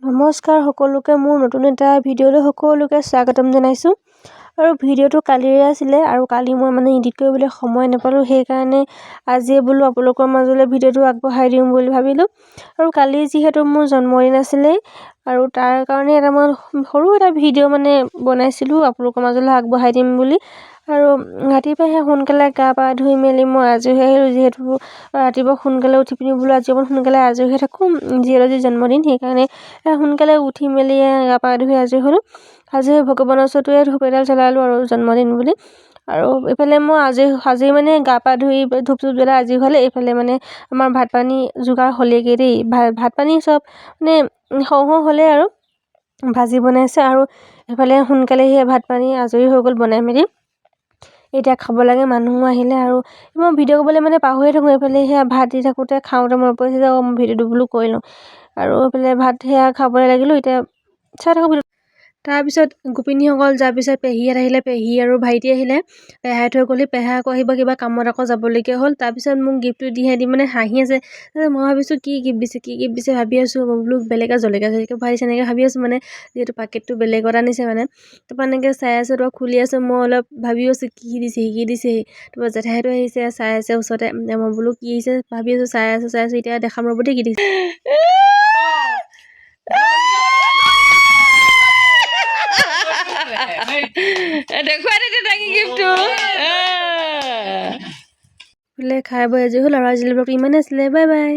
নমস্কাৰ সকলোকে মোৰ নতুন এটা ভিডিঅ'লৈ সকলোকে স্বাগতম জনাইছোঁ। আৰু ভিডিঅ'টো কালিৰে আছিলে আৰু কালি মই এডিট কৰিবলৈ সময় নাপালোঁ, সেইকাৰণে আজিয়ে বোলো আপোনালোকৰ মাজলৈ ভিডিঅ'টো আগবঢ়াই দিওঁ বুলি ভাবিলোঁ। আৰু কালি যিহেতু মোৰ জন্মদিন আছিলে আৰু তাৰ কাৰণে এটা মই সৰু এটা ভিডিঅ' বনাইছিলোঁ আপোনালোকৰ মাজলৈ আগবঢ়াই দিম বুলি। আৰু ৰাতিপুৱাই সোনকালে গা পা ধুই মেলি মই আজৰি হৈ আহিলোঁ, যিহেতু ৰাতিপুৱা সোনকালে উঠি পিনি বোলো আজি অকণ সোনকালে আজৰি হৈ থাকোঁ, যিহেতু আজি জন্মদিন সেইকাৰণে সোনকালে উঠি মেলি গা পা ধুই আজৰি হ'লোঁ। আজৰি হৈ ভগৱানৰ ওচৰতে ধূপ এডাল জ্বলালোঁ আৰু জন্মদিন বুলি। আৰু এইফালে মই আজৰি গা পা ধুই ধূপ চুপ জ্বলাই আজৰি হ'লে এইফালে আমাৰ ভাত পানী যোগাৰ হ'লেগৈ দেই। ভাত পানী চব সওঁ হ'লে আৰু ভাজি বনাইছে আৰু এইফালে সোনকালে সেই ভাত পানী আজৰি হৈ গ'ল বনাই মেলি। এতিয়া খাব লাগে, মানুহো আহিলে আৰু মই ভিডিঅ' কৰিবলৈ পাহৰিয়ে থাকোঁ। এইফালে ভাত দি থাকোঁতে খাওঁতে মনত পৰিছে যে মই ভিডিঅ'টো বোলো কৰি লওঁ। আৰু এইফালে ভাত খাবলৈ লাগিলোঁ। এতিয়া চাই থাকোঁ। তাৰপিছত গোপিনীসকল যোৱাৰ পিছত পেহীহঁত আহিলে, পেহী আৰু ভাইটি আহিলে। পেহাই থৈ গ'লি, পেহা আকৌ আহিব কিবা কামত আকৌ যাবলগীয়া হ'ল। তাৰপিছত মোক গিফ্টটো দি হাঁহি আছে। মই ভাবিছোঁ কি গিফ্ট দিছে ভাবি আছোঁ। মই বোলো বেলেগে জলকীয়া ভৰাই দিছে এনেকৈ ভাবি আছোঁ, যিহেতু পেকেটটো বেলেগত আনিছে তাৰপৰা এনেকৈ চাই আছোঁ, তাৰপৰা খুলি আছোঁ। মই অলপ ভাবি আছোঁ কি দিছে তাৰপৰা জেঠাইহঁতো আহিছে, চাই আছে ওচৰতে। মই বোলো কি আহিছে ভাবি আছোঁ, চাই আছোঁ এতিয়া দেখাম ৰ'ব দেই কি দিছে। দেখুৱাই তেতিয়া তাকি গিফ্টটো বোলে খাই বৈ আজৰি হ'ল আৰু আজিলৈ ব্লগটো ইমানেই আছিলে। Bye bye.